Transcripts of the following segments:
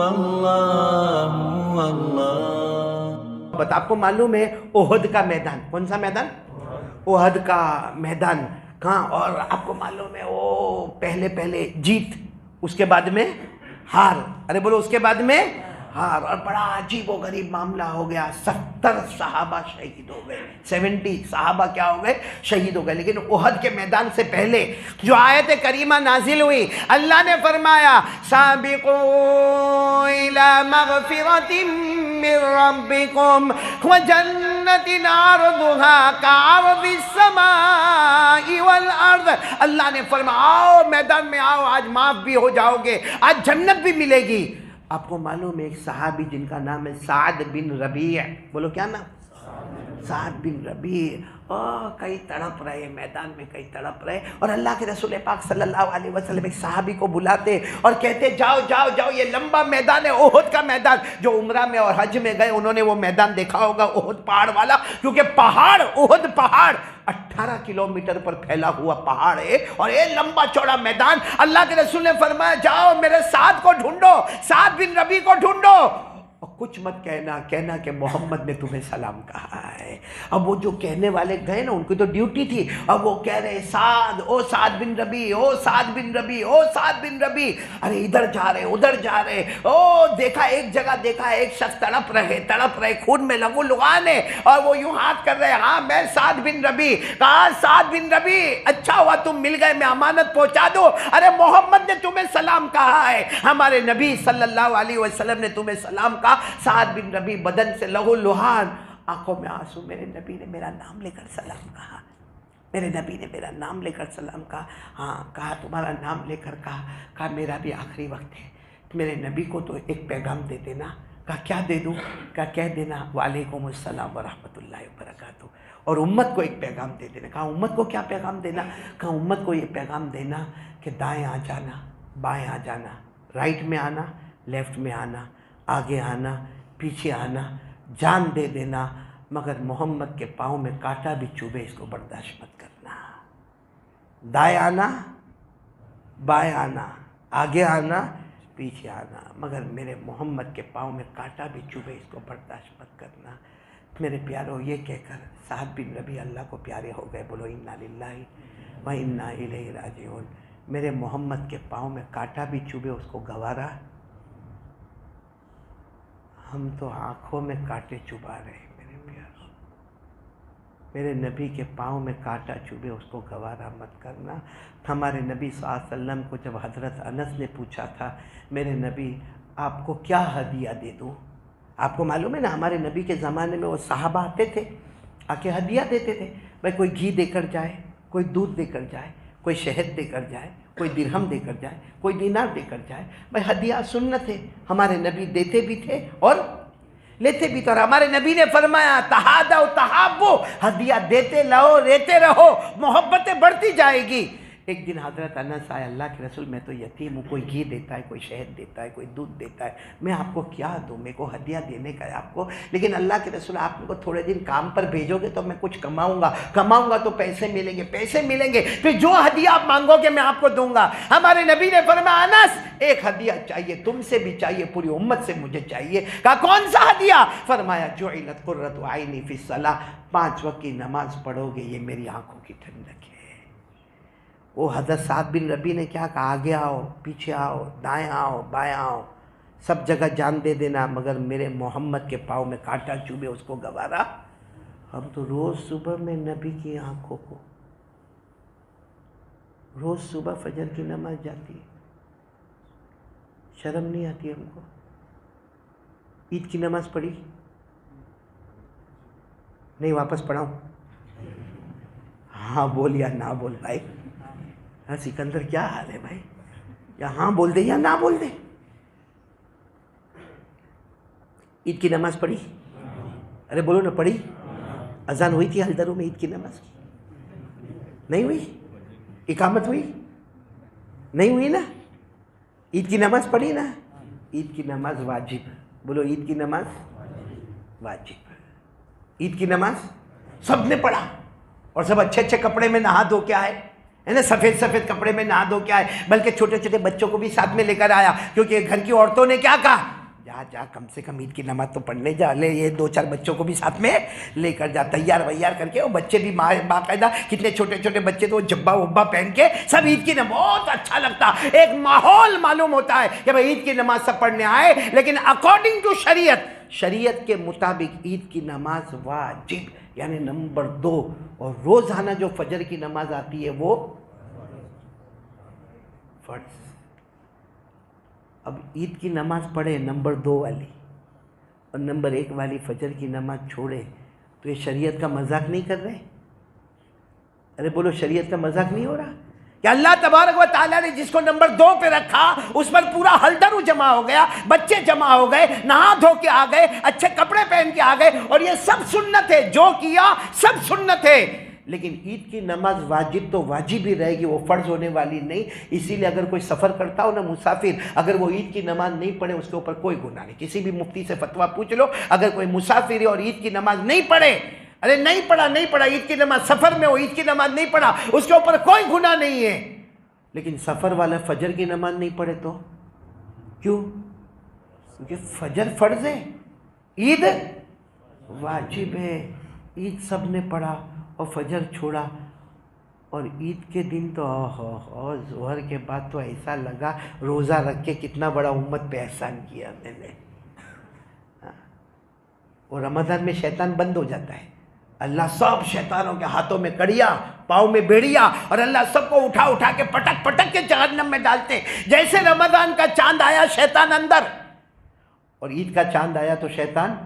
अल्लाहु अल्लाह। बता, आपको मालूम है ओहद का मैदान, कौन सा मैदान? ओहद का मैदान कहाँ? और आपको मालूम है वो पहले पहले जीत, उसके बाद में हार। अरे बोलो, उसके बाद में हार। और बड़ा अजीब व गरीब मामला हो गया। 70 सहाबा शहीद हो गए, 70 सहाबा क्या हो गए? शहीद हो गए। लेकिन ओहद के मैदान से पहले जो आयत करीमा नाजिल हुई, अल्लाह ने फरमाया साबिकू इला मगफिरतिम मिर रब्बिकुम व जन्नतिन अर्दुहा कअर्दिस समाई वल अर्द। अल्लाह ने फरमाया आओ मैदान में आओ, आज माफ भी हो जाओगे, आज जन्नत भी मिलेगी। आपको मालूम है एक सहाबी जिनका नाम है साद बिन रबी, बोलो क्या नाम? साद बिन रबी। कई तड़प रहे मैदान में, कई तड़प रहे। और अल्लाह के रसूल पाक सल्लल्लाहु अलैहि वसल्लम एक सहाबी को बुलाते और कहते जाओ जाओ जाओ, ये लंबा मैदान है ओहद का मैदान। जो उम्रा में और हज में गए उन्होंने वो मैदान देखा होगा, ओहद पहाड़ वाला, क्योंकि पहाड़, ओहद पहाड़ 18 किलोमीटर पर फैला हुआ पहाड़ है और ये लंबा चौड़ा मैदान। अल्लाह के रसूल ने फरमाया जाओ मेरे साद को ढूंढो, साद बिन रबी को ढूंढो और कुछ मत कहना, कहना कि मोहम्मद ने तुम्हें सलाम कहा है। अब वो जो कहने वाले गए ना, उनकी तो ड्यूटी थी। अब वो कह रहे साद, ओ साद बिन रबी, ओ साद बिन रबी, ओ साद बिन रबी। अरे इधर जा रहे, उधर जा रहे। ओ देखा, एक जगह देखा एक शख्स तड़प रहे, खून में लहू लुहान है और वो यूं हाथ कर रहे, हाँ मैं साद बिन रबी। कहा साद बिन रबी, अच्छा हुआ तुम मिल गए, मैं अमानत पहुंचा दूं। अरे मोहम्मद ने तुम्हें सलाम कहा है, हमारे नबी सल्लल्लाहु अलैहि वसल्लम ने तुम्हें सलाम कहा। साद बिन रबी बदन से लहू लुहान, आंखों में आंसू, मेरे नबी ने मेरा नाम लेकर सलाम कहा, मेरे नबी ने मेरा नाम लेकर सलाम कहा। हाँ कहा, तुम्हारा नाम लेकर कहा मेरा भी आखिरी वक्त है, मेरे नबी को तो एक पैगाम दे देना। कहा क्या दे दूँ? कहा कह देना वालेकुम अस्सलाम व रहमतुल्लाहि व बरकातुहू, और उम्मत को एक पैगाम दे देना। कहा उम्मत को क्या पैगाम देना? कहा उम्मत को ये पैगाम देना कि दाएँ आ जाना, बाएँ आ जाना, राइट में आना, लेफ्ट में आना, आगे आना, पीछे आना, जान दे देना, मगर मोहम्मद के पाँव में कांटा भी चुभे इसको बर्दाश्त मत करना। दाएं आना, बाएं आना, आगे आना, पीछे आना, मगर मेरे मोहम्मद के पाँव में कांटा भी चुभे इसको बर्दाश्त मत करना। मेरे प्यारो, ये कहकर साद बिन रबी अल्लाह को प्यारे हो गए। बोलो इन्ना लिल्लाहि व इन्ना इलैहि राजिऊन। मेरे मोहम्मद के पाँव में कांटा भी चुभे उसको गवारा। हम तो आँखों में कांटे चुभा रहे हैं मेरे प्यार। मेरे नबी के पाँव में कांटा चुभे उसको गवारा मत करना। हमारे नबी सल्लल्लाहु अलैहि वसल्लम को जब हज़रत अनस ने पूछा था, मेरे नबी आपको क्या हदिया दे दूँ? आपको मालूम है ना, हमारे नबी के ज़माने में वो सहाबा आते थे, आके हदिया देते थे। भाई कोई घी देकर जाए, कोई दूध देकर जाए, कोई शहद देकर जाए, कोई दिरहम देकर जाए, कोई दीनार देकर जाए। भाई हदिया सुन्नत है, हमारे नबी देते भी थे और लेते भी थे। और हमारे नबी ने फरमाया तहादौ तहाब्बु, हदिया देते रहो, लेते रहो, मोहब्बतें बढ़ती जाएगी। एक दिन हज़रत अनस आए, अल्लाह के रसूल मैं तो यतीम हूँ, कोई घी देता है, कोई शहद देता है, कोई दूध देता है, मैं आपको क्या दूँ? मेरे को हदिया देने का है आपको, लेकिन अल्लाह के रसूल आप मेरे को थोड़े दिन काम पर भेजोगे तो मैं कुछ कमाऊँगा तो पैसे मिलेंगे, फिर जो हदिया आप मांगोगे मैं आपको दूंगा। हमारे नबी ने फरमाया अनस एक हदिया चाहिए, तुमसे भी चाहिए, पूरी उम्मत से मुझे चाहिए। कहा कौन सा हदिया? फरमाया जुइलत कुर्रतु आइनी फिस सलाह, 5 वक्त की नमाज पढ़ोगे ये मेरी आंखों की ठंडक है। वो हज़रत साद बिन रबी ने क्या कहा? आगे आओ, पीछे आओ, दाएं आओ, बाएं आओ, सब जगह जान दे देना, मगर मेरे मोहम्मद के पाँव में कांटा चुभे उसको गवारा। हम तो रोज़ सुबह में नबी की आंखों को, रोज़ सुबह फजर की नमाज जाती है, शर्म नहीं आती हमको? ईद की नमाज पढ़ी नहीं? वापस पढ़ाऊँ? हाँ बोल या ना बोल भाई? हाँ सिकंदर क्या हाल है भाई? या हाँ बोल दे या ना बोल दे। ईद की नमाज पढ़ी? अरे बोलो ना, पढ़ी? अजान हुई थी हल्दरों में ईद की नमाज? नहीं हुई? इकामत हुई? नहीं हुई ना? ईद की नमाज पढ़ी ना? ईद की नमाज वाजिब। बोलो ईद की नमाज वाजिब। ईद की नमाज सबने पढ़ा और सब अच्छे अच्छे कपड़े में नहा धो के आए, है ना, सफ़ेद सफ़ेद कपड़े में नहा धो के आए, बल्कि छोटे छोटे बच्चों को भी साथ में लेकर आया, क्योंकि घर की औरतों ने क्या कहा? जा जा कम से कम ईद की नमाज तो पढ़ने जा, ले ये 2-4 बच्चों को भी साथ में लेकर जा, तैयार वैयार करके। वो बच्चे भी बाकायदा, कितने छोटे छोटे बच्चे तो वो जब्बा वब्बा पहन के सब ईद की नमाज, बहुत अच्छा लगता, एक माहौल मालूम होता है कि भाई ईद की नमाज सब पढ़ने आए। लेकिन अकॉर्डिंग टू शरीयत के मुताबिक ईद की नमाज वाजिब यानी नंबर 2, और रोजाना जो फजर की नमाज आती है वो फर्ज। अब ईद की नमाज पढ़े नंबर 2 वाली और नंबर 1 वाली फजर की नमाज छोड़े, तो ये शरीयत का मजाक नहीं कर रहे? अरे बोलो, शरीयत का मजाक नहीं हो रहा कि अल्लाह तबारक व तआला ने जिसको नंबर 2 पे रखा उस पर पूरा हलदरू जमा हो गया, बच्चे जमा हो गए, नहा धो के आ गए, अच्छे कपड़े पहन के आ गए, और ये सब सुन्नत है, जो किया सब सुन्नत है। लेकिन ईद की नमाज वाजिब तो वाजिब ही रहेगी, वो फर्ज होने वाली नहीं। इसीलिए अगर कोई सफ़र करता हो ना मुसाफिर, अगर वो ईद की नमाज नहीं पढ़े उसके ऊपर कोई गुनाह नहीं। किसी भी मुफ्ती से फतवा पूछ लो, अगर कोई मुसाफिर है और ईद की नमाज नहीं पढ़े, अरे नहीं पढ़ा ईद की नमाज, सफ़र में हो ईद की नमाज नहीं पढ़ा, उसके ऊपर कोई गुनाह नहीं है। लेकिन सफ़र वाला फजर की नमाज नहीं पढ़े तो क्यों? क्योंकि फजर फर्ज है, ईद वाजिब है। ईद सब ने पढ़ा और फजर छोड़ा, और ईद के दिन तो ज़ोहर के बाद तो ऐसा लगा रोज़ा रख के कितना बड़ा उम्मत पे एहसान किया मैंने। और रमज़ान में शैतान बंद हो जाता है, अल्लाह सब शैतानों के हाथों में कड़िया, पाँव में बेड़िया, और अल्लाह सबको उठा उठा के पटक पटक के जहन्नम में डालते। जैसे रमज़ान का चांद आया शैतान अंदर, और ईद का चांद आया तो शैतान।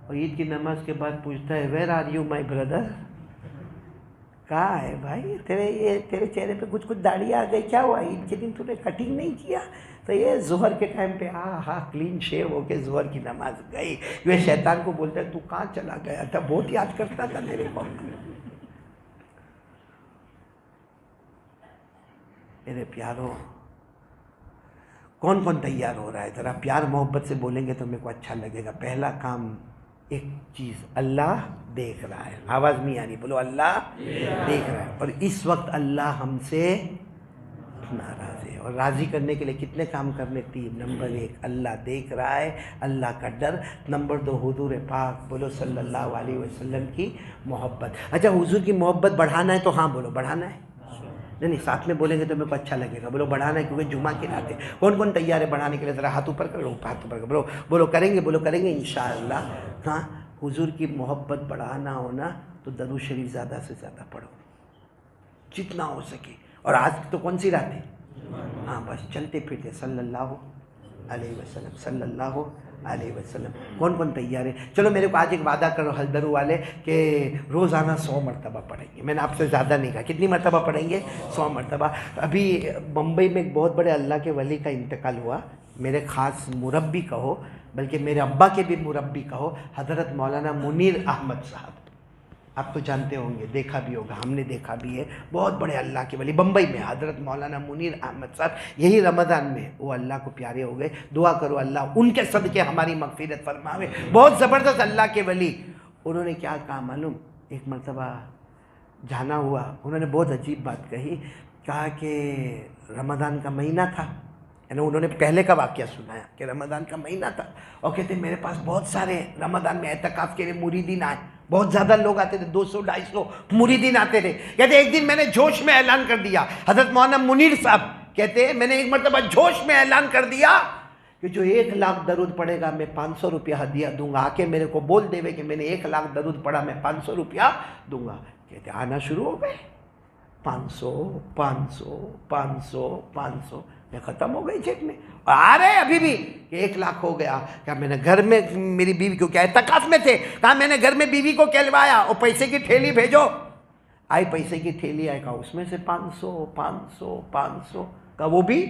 और ईद की नमाज के बाद पूछता है, where are you my brother? कहाँ है भाई, तेरे चेहरे पे कुछ दाढ़ी आ गई, क्या हुआ? ईद के दिन तूने कटिंग नहीं किया? तो ये ज़ोहर के टाइम पे क्लीन शेव होके ज़ोहर की नमाज गई। वे शैतान को बोलते हैं, तू कहाँ चला गया था, बहुत याद करता था मेरे को। मेरे प्यारों, कौन कौन तैयार हो रहा है? ज़रा प्यार मोहब्बत से बोलेंगे तो मेरे को अच्छा लगेगा। पहला काम, एक चीज़, अल्लाह देख रहा है। आवाज़ नहीं आ रही, बोलो अल्लाह देख रहा है। और इस वक्त अल्लाह हमसे नाराज़ है, और राज़ी करने के लिए कितने काम करने? 3। नंबर 1 अल्लाह देख रहा है, अल्लाह का डर। नंबर 2 हुजूर पाक बोलो सल्लल्लाहु अलैहि वसल्लम की मोहब्बत। अच्छा, हुजूर की मोहब्बत बढ़ाना है तो हाँ बोलो, बढ़ाना है। नहीं, साथ में बोलेंगे तो मेरे को अच्छा लगेगा। बोलो बढ़ाना है, क्योंकि जुमा की रात है। कौन कौन तैयार है बढ़ाने के लिए? ज़रा हाथ ऊपर करो, हाथ ऊपर करो, बोलो करेंगे, बोलो करेंगे इंशाअल्लाह। हाँ, हुजूर की मोहब्बत बढ़ाना हो ना तो दरूद शरीफ ज़्यादा से ज़्यादा पढ़ो, जितना हो सके। और आज तो कौन सी रात है? हाँ, बस चलते फिरते सल्लल्लाहु अलैहि वसल्लम, सल्लल्लाहु अलैहि वसल्लम। कौन कौन तैयार है? चलो मेरे को आज एक वादा करो हलदरू वाले कि रोज़ाना 100 मरतबा पढ़ेंगे। मैंने आपसे ज़्यादा नहीं कहा, कितनी मरतबा पढ़ेंगे? 100 मरतबा। अभी मुंबई में एक बहुत बड़े अल्लाह के वली का इंतकाल हुआ, मेरे ख़ास मुरब्बी कहो, बल्कि मेरे अब्बा के भी मुरब्बी कहो, हज़रत मौलाना मुनीर अहमद साहब। आप तो जानते होंगे, देखा भी होगा, हमने देखा भी है। बहुत बड़े अल्लाह के वली, बम्बई में हज़रत मौलाना मुनीर अहमद साहब, यही रमज़ान में वो अल्लाह को प्यारे हो गए। दुआ करो अल्लाह उनके सदके हमारी मग़फ़िरत फरमावे। बहुत ज़बरदस्त अल्लाह के वली। उन्होंने क्या कहा मालूम? एक मरतबा जाना हुआ, उन्होंने बहुत अजीब बात कही। कहा कि रमज़ान का महीना था, यानी उन्होंने पहले का वाक़या सुनाया कि रमज़ान का महीना था, और कहते मेरे पास बहुत सारे रमज़ान में एतकाफ़ के लिए मुरीदीन आए, बहुत ज़्यादा लोग आते थे, 200-250 मुरीदीन आते थे। कहते एक दिन मैंने जोश में ऐलान कर दिया, हज़रत मौलाना मुनीर साहब कहते मैंने एक मरतबा जोश में ऐलान कर दिया कि जो 1 लाख दरूद पढ़ेगा मैं 500 रुपया हदिया दूंगा। आके मेरे को बोल देवे कि मैंने 1 लाख दरूद पढ़ा, मैं 500 रुपया दूंगा। कहते आना शुरू हो गए, 500 500 500 500, मैं ख़त्म हो गई जेब में। और आ रहे अभी भी कि 1 लाख हो गया। क्या मैंने घर में मेरी बीवी को, क्या एतकाफ़ में थे, कहा मैंने घर में बीवी को कहलवाया और पैसे की थैली भेजो। आई पैसे की थैली आई, कहा उसमें से 500 500 500 का वो भी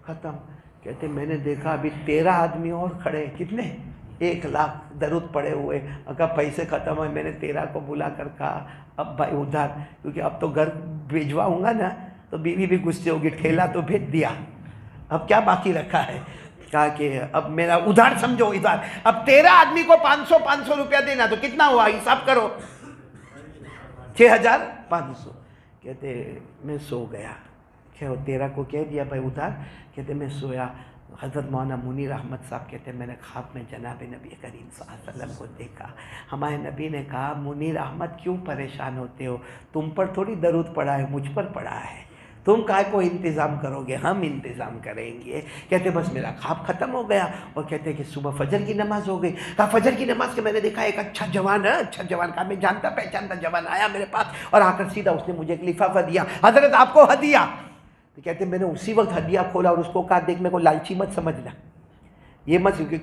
ख़त्म। कहते मैंने देखा अभी 13 आदमी और खड़े, कितने? 1 लाख दरूद पड़े हुए। अगर पैसे ख़त्म हुए, मैंने 13 को बुला कर कहा अब भाई उधार, क्योंकि अब तो घर भिजवाऊँगा ना तो बीवी भी गुस्से होगी, ठेला तो भेज दिया, अब क्या बाकी रखा है? कहा कि अब मेरा उधार समझो उधार। अब 13 आदमी को 500 रुपया देना तो कितना हुआ, हिसाब करो, 6500। कहते मैं सो गया। क्या 13 को कह दिया भाई उधार? कहते मैं सोया, हज़रत मौलाना मुनीर अहमद साहब कहते हैं मैंने ख्वाब में जनाब नबी करीम सल्लल्लाहु अलैहि वसल्लम को देखा। हमारे नबी ने कहा मुनीर अहमद क्यों परेशान होते हो, तुम पर थोड़ी दरूद पड़ा है, मुझ पर पड़ा है, तुम काय को इंतज़ाम करोगे, हम इंतज़ाम करेंगे। कहते बस मेरा ख्वाब ख़त्म हो गया। और कहते हैं कि सुबह फजर की नमाज़ हो गई। कहा फजर की नमाज़ के मैंने देखा एक अच्छा जवान है, अच्छा जवान का मैं जानता पहचानता जवान आया मेरे पास और आकर सीधा उसने मुझे एक लिफाफा दिया, हज़रत आपको हदिया। तो कहते मैंने उसी वक्त हदिया खोला और उसको कहा देख मेरे को लालची मत समझना, ये मत क्योंकि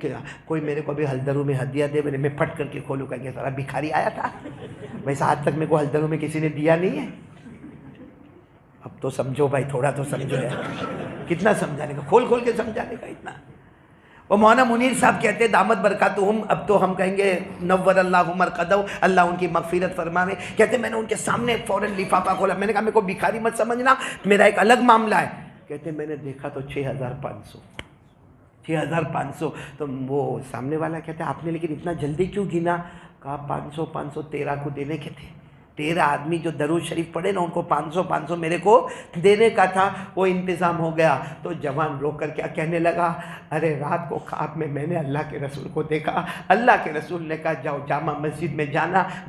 कोई मेरे को भी हल्दरू में हदिया दे, मैं फट करके खोलूँ कहेंगे सारा भिखारी आया था, वैसे आज तक मेरे को हल्दरू में किसी ने दिया नहीं है। अब तो समझो भाई, थोड़ा तो समझो यार, कितना समझाने का, खोल खोल के समझाने का इतना। वो मौलाना मुनीर साहब कहते हैं दामत बरकातुहुम, अब तो हम कहेंगे नव्वर अल्लाहु मरकदहु, अल्लाह उनकी मगफिरत फरमावे। कहते मैंने उनके सामने फ़ौरन लिफाफा खोला, मैंने कहा मेरे को भिखारी मत समझना, मेरा एक अलग मामला है। कहते मैंने देखा तो 6,500। तो वो सामने वाला कहते आपने लेकिन इतना जल्दी क्यों गिना? कहा 500 13 को देने के थे, 13 आदमी जो दरूद शरीफ पढ़े ना उनको 500 मेरे को देने का था, वो इंतज़ाम हो गया। तो जवान रोकर क्या कहने लगा, अरे रात को ख्वाब में मैंने अल्लाह के रसूल को देखा, अल्लाह के रसूल ने कहा जाओ जामा मस्जिद में जाना, वहाँ